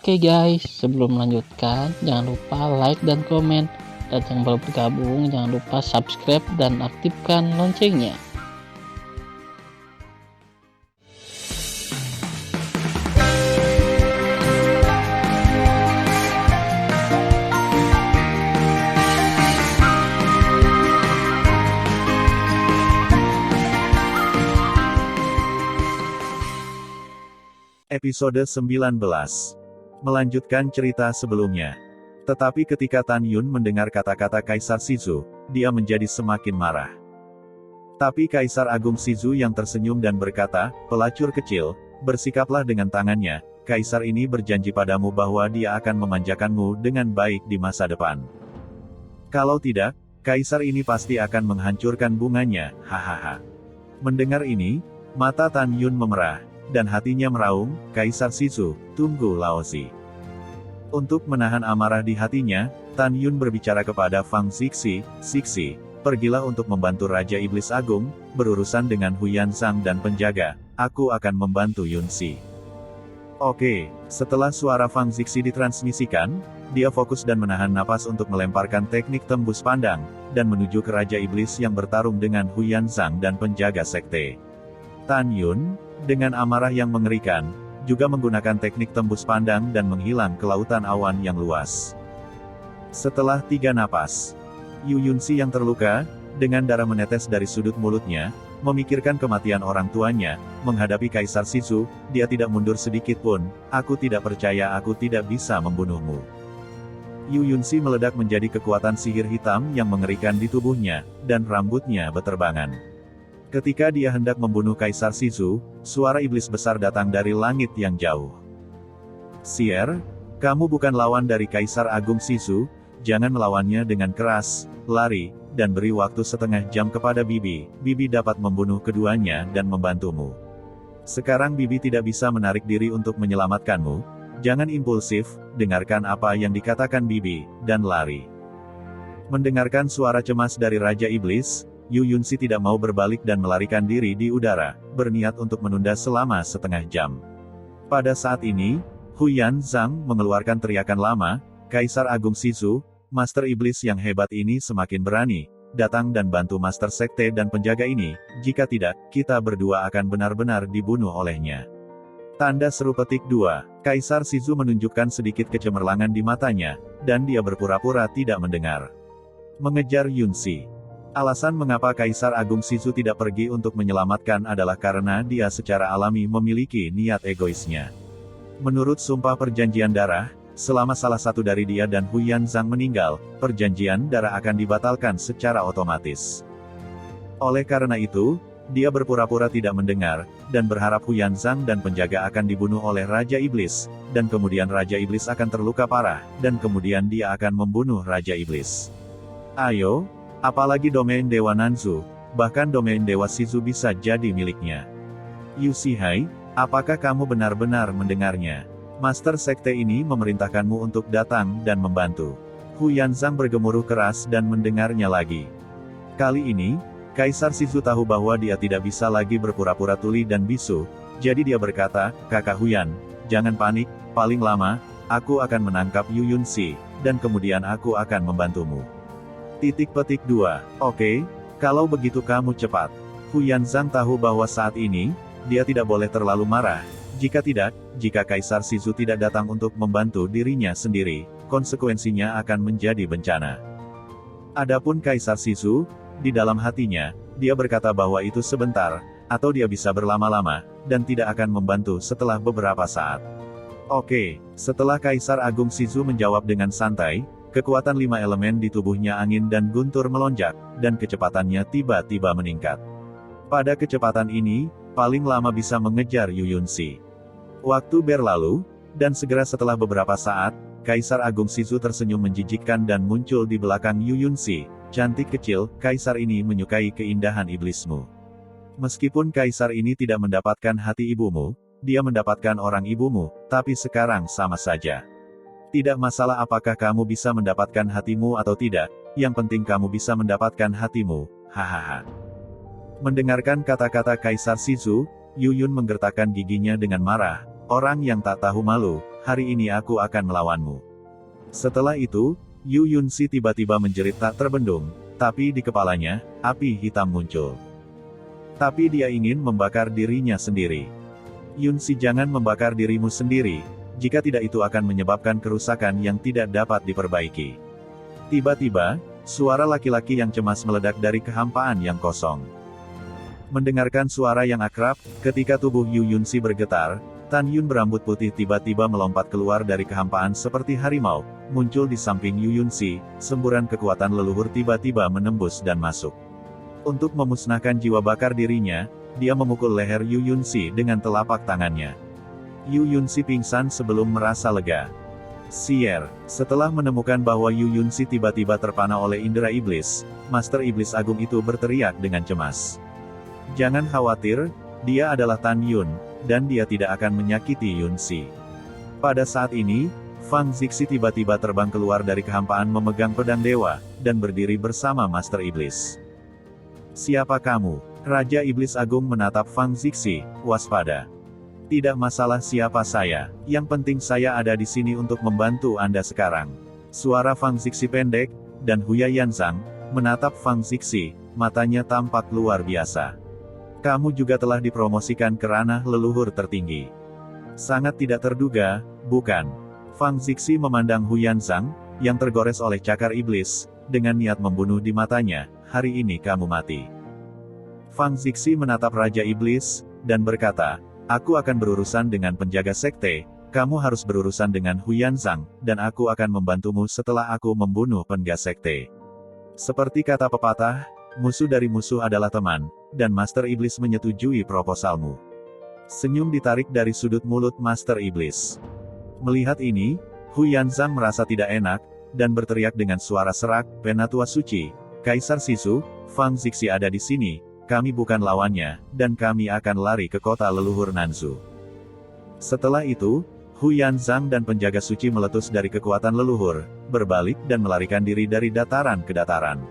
Oke guys, sebelum melanjutkan, jangan lupa like dan komen. Dan yang baru bergabung, jangan lupa subscribe dan aktifkan loncengnya. Episode 19. Melanjutkan cerita sebelumnya. Tetapi ketika Tan Yun mendengar kata-kata Kaisar Shizu, dia menjadi semakin marah. Tapi Kaisar Agung Shizu yang tersenyum dan berkata, "Pelacur kecil, bersikaplah dengan tangannya, Kaisar ini berjanji padamu bahwa dia akan memanjakanmu dengan baik di masa depan. Kalau tidak, Kaisar ini pasti akan menghancurkan bunganya, hahaha." Mendengar ini, mata Tan Yun memerah, dan hatinya meraung, "Kaisar Shizu, tunggu Laozi." Untuk menahan amarah di hatinya, Tan Yun berbicara kepada Fang Zixi, "Zixi, pergilah untuk membantu Raja Iblis Agung, berurusan dengan Huyan Zhang dan penjaga, aku akan membantu Yun Si." Oke, setelah suara Fang Zixi ditransmisikan, dia fokus dan menahan napas untuk melemparkan teknik tembus pandang, dan menuju ke Raja Iblis yang bertarung dengan Huyan Zhang dan penjaga sekte. Tan Yun, dengan amarah yang mengerikan, juga menggunakan teknik tembus pandang dan menghilang ke lautan awan yang luas. Setelah 3 napas, Yu Yunsi yang terluka, dengan darah menetes dari sudut mulutnya, memikirkan kematian orang tuanya, menghadapi Kaisar Shizu, dia tidak mundur sedikit pun, "Aku tidak percaya aku tidak bisa membunuhmu." Yu Yunsi meledak menjadi kekuatan sihir hitam yang mengerikan di tubuhnya, dan rambutnya beterbangan. Ketika dia hendak membunuh Kaisar Shizu, suara iblis besar datang dari langit yang jauh. "Sier, kamu bukan lawan dari Kaisar Agung Shizu, jangan melawannya dengan keras, lari, dan beri waktu setengah jam kepada Bibi, Bibi dapat membunuh keduanya dan membantumu. Sekarang Bibi tidak bisa menarik diri untuk menyelamatkanmu, jangan impulsif, dengarkan apa yang dikatakan Bibi, dan lari." Mendengarkan suara cemas dari Raja Iblis, Yu Yunsi tidak mau berbalik dan melarikan diri di udara, berniat untuk menunda selama setengah jam. Pada saat ini, Huyan Zhang mengeluarkan teriakan lama, "Kaisar Agung Shizu, Master Iblis yang hebat ini semakin berani, datang dan bantu Master Sekte dan penjaga ini, jika tidak, kita berdua akan benar-benar dibunuh olehnya." Tanda seru petik 2, Kaisar Shizu menunjukkan sedikit kecemerlangan di matanya, dan dia berpura-pura tidak mendengar. Mengejar Yunsi. Alasan mengapa Kaisar Agung Shizu tidak pergi untuk menyelamatkan adalah karena dia secara alami memiliki niat egoisnya. Menurut sumpah perjanjian darah, selama salah satu dari dia dan Huyan Zhang meninggal, perjanjian darah akan dibatalkan secara otomatis. Oleh karena itu, dia berpura-pura tidak mendengar, dan berharap Huyan Zhang dan penjaga akan dibunuh oleh Raja Iblis, dan kemudian Raja Iblis akan terluka parah, dan kemudian dia akan membunuh Raja Iblis. Ayo, apalagi domain Dewa Nanzu, bahkan domain Dewa Shizu bisa jadi miliknya. Yu Shihai, apakah kamu benar-benar mendengarnya? Master Sekte ini memerintahkanmu untuk datang dan membantu. Huyan Zhang bergemuruh keras dan mendengarnya lagi. Kali ini, Kaisar Shizu tahu bahwa dia tidak bisa lagi berpura-pura tuli dan bisu, jadi dia berkata, "Kakak Huyan, jangan panik, paling lama, aku akan menangkap Yu Yunsi, dan kemudian aku akan membantumu." Petik 2. Oke, kalau begitu kamu cepat. Huyan Zhang tahu bahwa saat ini, dia tidak boleh terlalu marah. Jika tidak, jika Kaisar Shizu tidak datang untuk membantu dirinya sendiri, konsekuensinya akan menjadi bencana. Adapun Kaisar Shizu, di dalam hatinya, dia berkata bahwa itu sebentar, atau dia bisa berlama-lama, dan tidak akan membantu setelah beberapa saat. Oke, setelah Kaisar Agung Shizu menjawab dengan santai, kekuatan 5 elemen di tubuhnya angin dan guntur melonjak, dan kecepatannya tiba-tiba meningkat. Pada kecepatan ini, paling lama bisa mengejar Yu Yunsi. Waktu berlalu, dan segera setelah beberapa saat, Kaisar Agung Shizu tersenyum menjijikkan dan muncul di belakang Yu Yunsi. "Cantik kecil, Kaisar ini menyukai keindahan iblismu. Meskipun Kaisar ini tidak mendapatkan hati ibumu, dia mendapatkan orang ibumu, tapi sekarang sama saja. Tidak masalah apakah kamu bisa mendapatkan hatimu atau tidak, yang penting kamu bisa mendapatkan hatimu, hahaha." Mendengarkan kata-kata Kaisar Shizu, Yu Yun menggertakkan giginya dengan marah. Orang yang tak tahu malu, hari ini aku akan melawanmu. Setelah itu, Yu Yunxi tiba-tiba menjerit tak terbendung, tapi di kepalanya, api hitam muncul. Tapi dia ingin membakar dirinya sendiri. Yunxi, jangan membakar dirimu sendiri, jika tidak itu akan menyebabkan kerusakan yang tidak dapat diperbaiki. Tiba-tiba, suara laki-laki yang cemas meledak dari kehampaan yang kosong. Mendengarkan suara yang akrab, ketika tubuh Yu Yunxi bergetar, Tan Yun berambut putih tiba-tiba melompat keluar dari kehampaan seperti harimau, muncul di samping Yu Yunxi, semburan kekuatan leluhur tiba-tiba menembus dan masuk. Untuk memusnahkan jiwa bakar dirinya, dia memukul leher Yu Yunxi dengan telapak tangannya. Yu Yunxi pingsan sebelum merasa lega. Sier, setelah menemukan bahwa Yu Yunxi tiba-tiba terpana oleh indera iblis, Master Iblis Agung itu berteriak dengan cemas. Jangan khawatir, dia adalah Tan Yun, dan dia tidak akan menyakiti Yunxi. Pada saat ini, Fang Zixi tiba-tiba terbang keluar dari kehampaan memegang pedang dewa, dan berdiri bersama Master Iblis. Siapa kamu? Raja Iblis Agung menatap Fang Zixi, waspada. Tidak masalah siapa saya, yang penting saya ada di sini untuk membantu Anda sekarang. Suara Fang Zixi pendek, dan Huya Yanzang menatap Fang Zixi, matanya tampak luar biasa. Kamu juga telah dipromosikan ke ranah leluhur tertinggi. Sangat tidak terduga, bukan? Fang Zixi memandang Hu Yanzang, yang tergores oleh cakar iblis, dengan niat membunuh di matanya, hari ini kamu mati. Fang Zixi menatap Raja Iblis, dan berkata, aku akan berurusan dengan penjaga sekte, kamu harus berurusan dengan Hu Yanzang, dan aku akan membantumu setelah aku membunuh penjaga sekte. Seperti kata pepatah, musuh dari musuh adalah teman, dan Master Iblis menyetujui proposalmu. Senyum ditarik dari sudut mulut Master Iblis. Melihat ini, Hu Yanzang merasa tidak enak, dan berteriak dengan suara serak, Penatua Suci, Kaisar Sisu, Fang Zixi ada di sini, kami bukan lawannya, dan kami akan lari ke kota leluhur Nanzu. Setelah itu, Hu Yanzang dan penjaga suci meletus dari kekuatan leluhur, berbalik dan melarikan diri dari dataran ke dataran.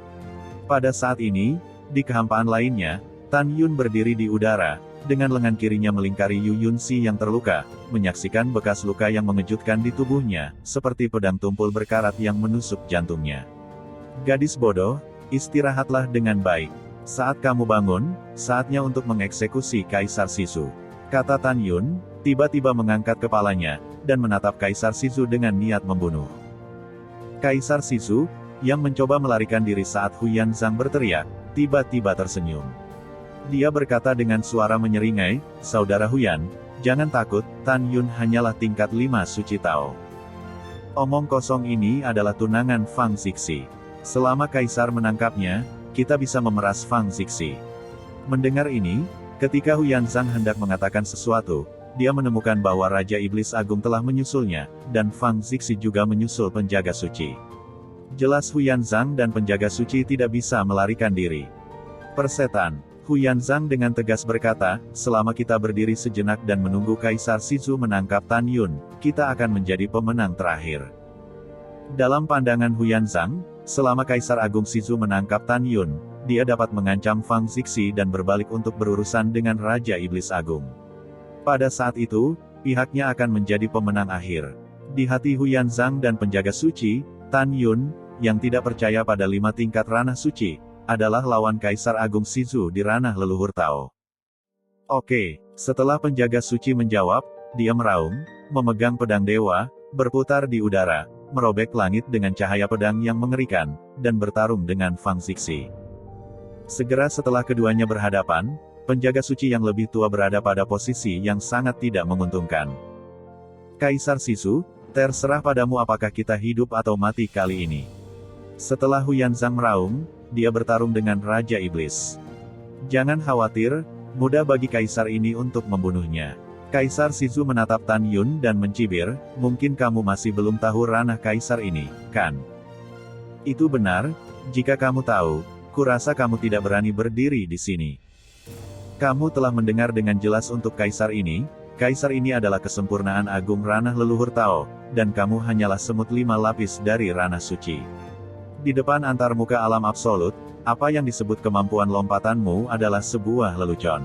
Pada saat ini, di kehampaan lainnya, Tan Yun berdiri di udara, dengan lengan kirinya melingkari Yu Yunxi yang terluka, menyaksikan bekas luka yang mengejutkan di tubuhnya, seperti pedang tumpul berkarat yang menusuk jantungnya. Gadis bodoh, istirahatlah dengan baik. Saat kamu bangun, saatnya untuk mengeksekusi Kaisar Sisu. Kata Tan Yun, tiba-tiba mengangkat kepalanya, dan menatap Kaisar Sisu dengan niat membunuh. Kaisar Sisu, yang mencoba melarikan diri saat Hu Yanzang berteriak, tiba-tiba tersenyum. Dia berkata dengan suara menyeringai, Saudara Huyan, jangan takut, Tan Yun hanyalah tingkat 5 Suci Tao. Omong kosong ini adalah tunangan Fang Zixi. Selama Kaisar menangkapnya, kita bisa memeras Fang Zixi. Mendengar ini, ketika Hu Yanzang hendak mengatakan sesuatu, dia menemukan bahwa Raja Iblis Agung telah menyusulnya, dan Fang Zixi juga menyusul penjaga suci. Jelas Hu Yanzang dan penjaga suci tidak bisa melarikan diri. Persetan, Hu Yanzang dengan tegas berkata, selama kita berdiri sejenak dan menunggu Kaisar Sisu menangkap Tan Yun, kita akan menjadi pemenang terakhir. Dalam pandangan Hu Yanzang, selama Kaisar Agung Sisu menangkap Tan Yun, dia dapat mengancam Fang Zixi dan berbalik untuk berurusan dengan Raja Iblis Agung. Pada saat itu, pihaknya akan menjadi pemenang akhir. Di hati Hu Yanzang dan penjaga suci, Tan Yun, yang tidak percaya pada 5 tingkat ranah suci, adalah lawan Kaisar Agung Sisu di ranah leluhur Tao. Oke, setelah penjaga suci menjawab, dia meraung, memegang pedang dewa, berputar di udara, merobek langit dengan cahaya pedang yang mengerikan, dan bertarung dengan Fang Zixi. Segera setelah keduanya berhadapan, penjaga suci yang lebih tua berada pada posisi yang sangat tidak menguntungkan. Kaisar Sisu, terserah padamu apakah kita hidup atau mati kali ini. Setelah Hu Yanzang meraung, dia bertarung dengan Raja Iblis. Jangan khawatir, mudah bagi Kaisar ini untuk membunuhnya. Kaisar Sisu menatap Tan Yun dan mencibir, mungkin kamu masih belum tahu ranah Kaisar ini, kan? Itu benar, jika kamu tahu, kurasa kamu tidak berani berdiri di sini. Kamu telah mendengar dengan jelas untuk Kaisar ini adalah kesempurnaan agung ranah leluhur Tao, dan kamu hanyalah semut 5 lapis dari ranah suci. Di depan antarmuka alam absolut, apa yang disebut kemampuan lompatanmu adalah sebuah lelucon.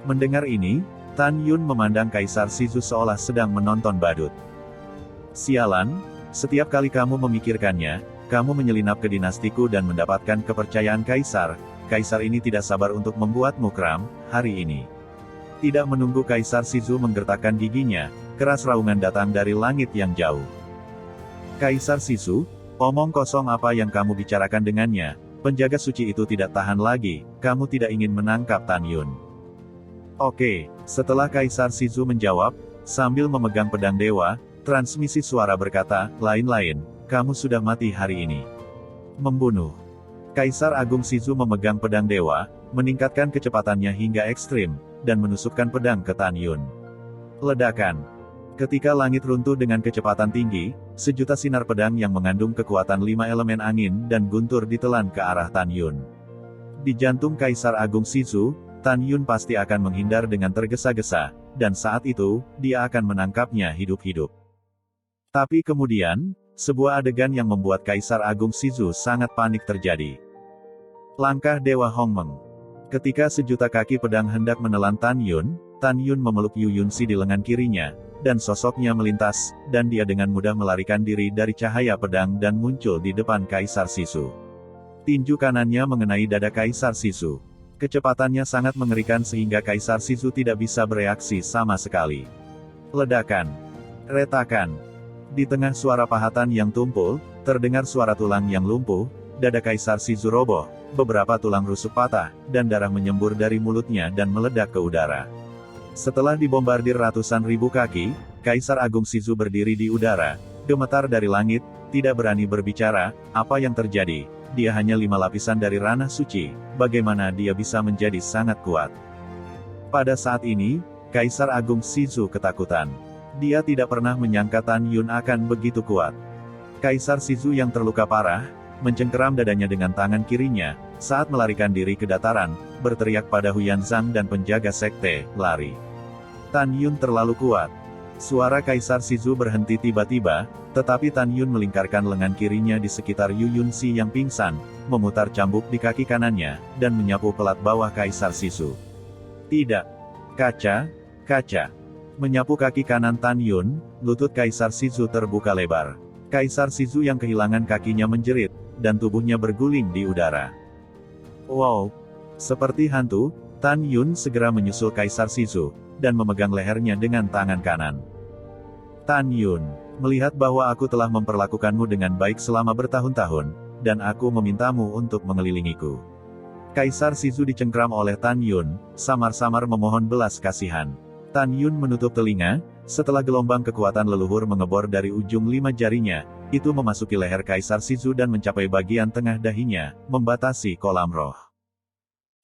Mendengar ini, Tan Yun memandang Kaisar Shizu seolah sedang menonton badut. Sialan, setiap kali kamu memikirkannya, kamu menyelinap ke dinastiku dan mendapatkan kepercayaan Kaisar. Kaisar ini tidak sabar untuk membuatmu kram, hari ini. Tidak menunggu Kaisar Shizu menggertakkan giginya, keras raungan datang dari langit yang jauh. Kaisar Shizu, omong kosong apa yang kamu bicarakan dengannya, penjaga suci itu tidak tahan lagi, kamu tidak ingin menangkap Tan Yun. Oke, setelah Kaisar Shizu menjawab, sambil memegang pedang dewa, transmisi suara berkata, lain-lain, kamu sudah mati hari ini. Membunuh. Kaisar Agung Shizu memegang pedang dewa, meningkatkan kecepatannya hingga ekstrim, dan menusukkan pedang ke Tan Yun. Ledakan. Ketika langit runtuh dengan kecepatan tinggi, sejuta sinar pedang yang mengandung kekuatan 5 elemen angin dan guntur ditelan ke arah Tan Yun. Di jantung Kaisar Agung Shizu, Tan Yun pasti akan menghindar dengan tergesa-gesa, dan saat itu, dia akan menangkapnya hidup-hidup. Tapi kemudian, sebuah adegan yang membuat Kaisar Agung Shizu sangat panik terjadi. Langkah Dewa Hongmeng. Ketika sejuta kaki pedang hendak menelan Tan Yun memeluk Yu Yunxi di lengan kirinya, dan sosoknya melintas, dan dia dengan mudah melarikan diri dari cahaya pedang dan muncul di depan Kaisar Shizu. Tinju kanannya mengenai dada Kaisar Shizu. Kecepatannya sangat mengerikan sehingga Kaisar Shizu tidak bisa bereaksi sama sekali. Ledakan. Retakan. Di tengah suara pahatan yang tumpul, terdengar suara tulang yang lumpuh, dada Kaisar Shizu roboh, beberapa tulang rusuk patah, dan darah menyembur dari mulutnya dan meledak ke udara. Setelah dibombardir ratusan ribu kaki, Kaisar Agung Shizu berdiri di udara, gemetar dari langit, tidak berani berbicara, apa yang terjadi, dia hanya 5 lapisan dari ranah suci, bagaimana dia bisa menjadi sangat kuat. Pada saat ini, Kaisar Agung Shizu ketakutan. Dia tidak pernah menyangka Tan Yun akan begitu kuat. Kaisar Shizu yang terluka parah, mencengkeram dadanya dengan tangan kirinya, saat melarikan diri ke dataran, berteriak pada Huyan Zhang dan penjaga sekte, lari. Tan Yun terlalu kuat. Suara Kaisar Shizu berhenti tiba-tiba, tetapi Tan Yun melingkarkan lengan kirinya di sekitar Yu Yunxi yang pingsan, memutar cambuk di kaki kanannya, dan menyapu pelat bawah Kaisar Shizu. Tidak. Kaca. Menyapu kaki kanan Tan Yun, lutut Kaisar Shizu terbuka lebar. Kaisar Shizu yang kehilangan kakinya menjerit, dan tubuhnya berguling di udara. Wow! Seperti hantu, Tan Yun segera menyusul Kaisar Shizu, dan memegang lehernya dengan tangan kanan. Tan Yun, melihat bahwa aku telah memperlakukanmu dengan baik selama bertahun-tahun, dan aku memintamu untuk mengelilingiku. Kaisar Shizu dicengkram oleh Tan Yun, samar-samar memohon belas kasihan. Tan Yun menutup telinga, setelah gelombang kekuatan leluhur mengebor dari ujung 5 jarinya, itu memasuki leher Kaisar Shizu dan mencapai bagian tengah dahinya, membatasi kolam roh.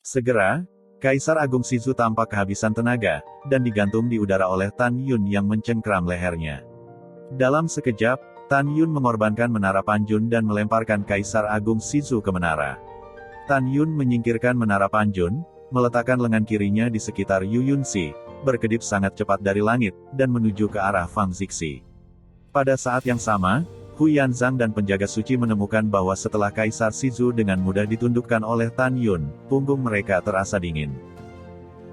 Segera, Kaisar Agung Shizu tampak kehabisan tenaga, dan digantung di udara oleh Tan Yun yang mencengkram lehernya. Dalam sekejap, Tan Yun mengorbankan menara Panjun dan melemparkan Kaisar Agung Shizu ke menara. Tan Yun menyingkirkan menara Panjun, meletakkan lengan kirinya di sekitar Yu Yunxi, berkedip sangat cepat dari langit, dan menuju ke arah Fang Zixi. Pada saat yang sama, Huyan Zhang dan penjaga suci menemukan bahwa setelah Kaisar Shizu dengan mudah ditundukkan oleh Tan Yun, punggung mereka terasa dingin.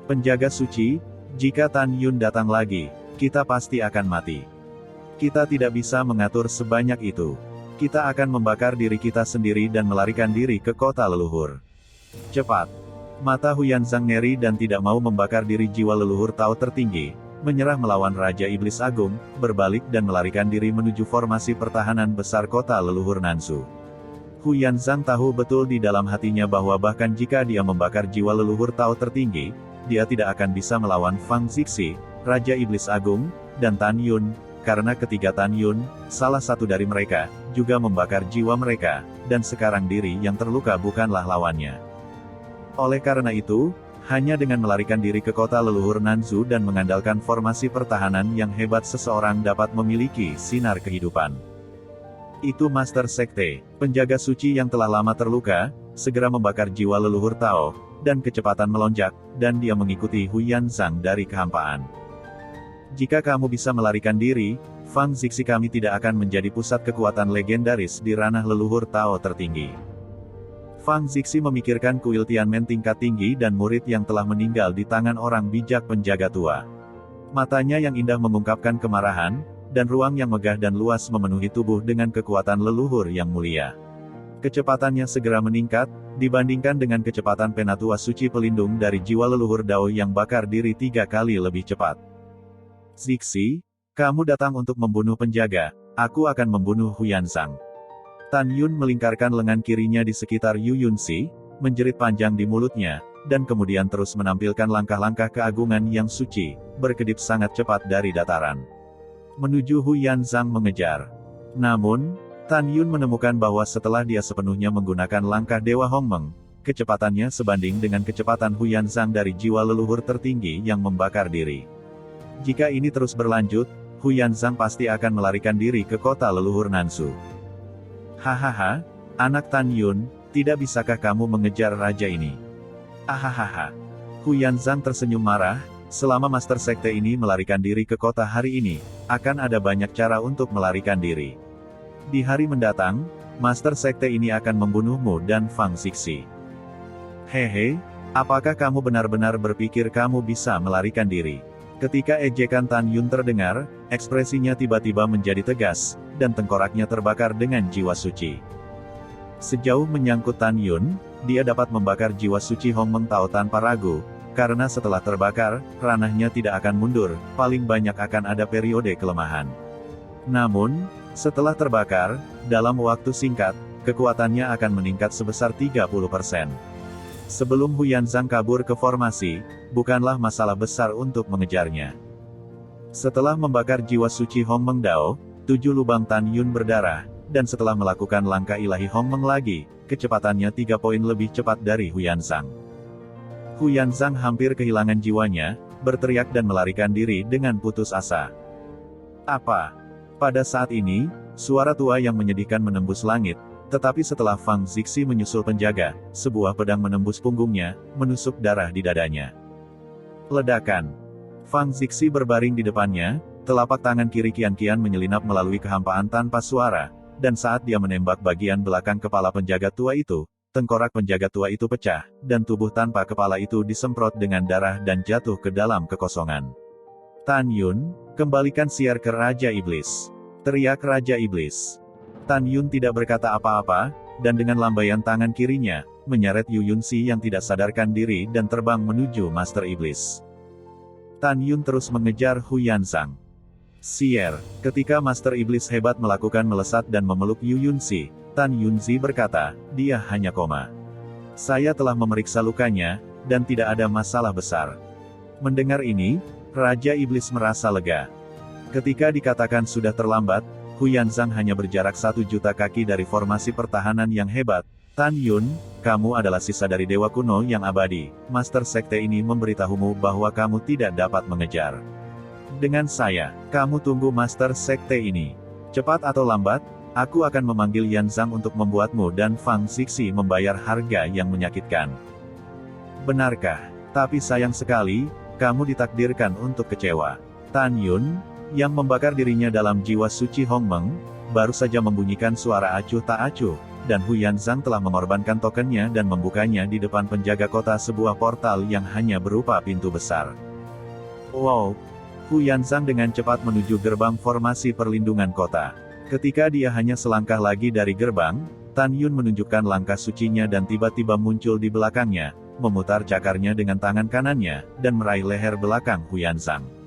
Penjaga suci, jika Tan Yun datang lagi, kita pasti akan mati. Kita tidak bisa mengatur sebanyak itu. Kita akan membakar diri kita sendiri dan melarikan diri ke kota leluhur. Cepat. Mata Huyan Zhang ngeri dan tidak mau membakar diri jiwa leluhur Tao tertinggi, menyerah melawan Raja Iblis Agung, berbalik dan melarikan diri menuju formasi pertahanan besar kota leluhur Nansu. Huyan Zhang tahu betul di dalam hatinya bahwa bahkan jika dia membakar jiwa leluhur Tao tertinggi, dia tidak akan bisa melawan Fang Zixi, Raja Iblis Agung, dan Tan Yun, karena ketiga Tan Yun, salah satu dari mereka, juga membakar jiwa mereka, dan sekarang diri yang terluka bukanlah lawannya. Oleh karena itu, hanya dengan melarikan diri ke kota leluhur Nanzu dan mengandalkan formasi pertahanan yang hebat seseorang dapat memiliki sinar kehidupan. Itu Master Sekte, penjaga suci yang telah lama terluka, segera membakar jiwa leluhur Tao, dan kecepatan melonjak, dan dia mengikuti Huyan Zhang dari kehampaan. Jika kamu bisa melarikan diri, Fang Zixi kami tidak akan menjadi pusat kekuatan legendaris di ranah leluhur Tao tertinggi. Fang Zixi memikirkan kuil Tianmen tingkat tinggi dan murid yang telah meninggal di tangan orang bijak penjaga tua. Matanya yang indah mengungkapkan kemarahan, dan ruang yang megah dan luas memenuhi tubuh dengan kekuatan leluhur yang mulia. Kecepatannya segera meningkat, dibandingkan dengan kecepatan penatua suci pelindung dari jiwa leluhur Dao yang bakar diri 3 kali lebih cepat. Zixi, kamu datang untuk membunuh penjaga, aku akan membunuh Huyanzang. Tan Yun melingkarkan lengan kirinya di sekitar Yu Yunxi, menjerit panjang di mulutnya, dan kemudian terus menampilkan langkah-langkah keagungan yang suci, berkedip sangat cepat dari dataran menuju Huyanzang mengejar. Namun, Tan Yun menemukan bahwa setelah dia sepenuhnya menggunakan langkah Dewa Hongmeng, kecepatannya sebanding dengan kecepatan Huyanzang dari jiwa leluhur tertinggi yang membakar diri. Jika ini terus berlanjut, Huyanzang pasti akan melarikan diri ke kota leluhur Nansu. Hahaha, anak Tan Yun, tidak bisakah kamu mengejar raja ini? Ahahaha. Huyanzang tersenyum marah, selama Master Sekte ini melarikan diri ke kota hari ini, akan ada banyak cara untuk melarikan diri. Di hari mendatang, Master Sekte ini akan membunuhmu dan Fang Zixi. Hehe, apakah kamu benar-benar berpikir kamu bisa melarikan diri? Ketika ejekan Tan Yun terdengar, ekspresinya tiba-tiba menjadi tegas, dan tengkoraknya terbakar dengan jiwa suci. Sejauh menyangkut Tan Yun, dia dapat membakar jiwa suci Hongmeng Tao tanpa ragu, karena setelah terbakar, ranahnya tidak akan mundur, paling banyak akan ada periode kelemahan. Namun, setelah terbakar, dalam waktu singkat, kekuatannya akan meningkat sebesar 30%. Sebelum Huyanzang kabur ke formasi, bukanlah masalah besar untuk mengejarnya. Setelah membakar jiwa suci Hongmeng Dao, 7 lubang Tan Yun berdarah, dan setelah melakukan langkah ilahi Hongmeng lagi, kecepatannya 3 poin lebih cepat dari Huyanzang. Huyanzang hampir kehilangan jiwanya, berteriak dan melarikan diri dengan putus asa. Apa? Pada saat ini, suara tua yang menyedihkan menembus langit, tetapi setelah Fang Zixi menyusul penjaga, sebuah pedang menembus punggungnya, menusuk darah di dadanya. Ledakan. Fang Zixi berbaring di depannya, telapak tangan kiri kian-kian menyelinap melalui kehampaan tanpa suara, dan saat dia menembak bagian belakang kepala penjaga tua itu, tengkorak penjaga tua itu pecah, dan tubuh tanpa kepala itu disemprot dengan darah dan jatuh ke dalam kekosongan. Tan Yun, kembalikan siar ke Raja Iblis. Teriak Raja Iblis. Tan Yun tidak berkata apa-apa, dan dengan lambaian tangan kirinya, menyeret Yu Yunxi yang tidak sadarkan diri dan terbang menuju Master Iblis. Tan Yun terus mengejar Huyanzang. Sier, ketika Master Iblis hebat melakukan melesat dan memeluk Yu Yunxi, Tan Yunzi berkata, dia hanya koma. Saya telah memeriksa lukanya, dan tidak ada masalah besar. Mendengar ini, Raja Iblis merasa lega. Ketika dikatakan sudah terlambat, Huyanzang hanya berjarak 1 juta kaki dari formasi pertahanan yang hebat. Tan Yun, kamu adalah sisa dari dewa kuno yang abadi. Master Sekte ini memberitahumu bahwa kamu tidak dapat mengejar dengan saya. Kamu tunggu Master Sekte ini. Cepat atau lambat, aku akan memanggil Yanzang untuk membuatmu dan Fang Zixi membayar harga yang menyakitkan. Benarkah? Tapi sayang sekali, kamu ditakdirkan untuk kecewa. Tan Yun, yang membakar dirinya dalam jiwa suci Hongmeng, baru saja membunyikan suara acuh tak acuh, dan Huyanzang telah mengorbankan tokennya dan membukanya di depan penjaga kota sebuah portal yang hanya berupa pintu besar. Wow! Huyanzang dengan cepat menuju gerbang formasi perlindungan kota. Ketika dia hanya selangkah lagi dari gerbang, Tan Yun menunjukkan langkah sucinya dan tiba-tiba muncul di belakangnya, memutar cakarnya dengan tangan kanannya, dan meraih leher belakang Huyanzang.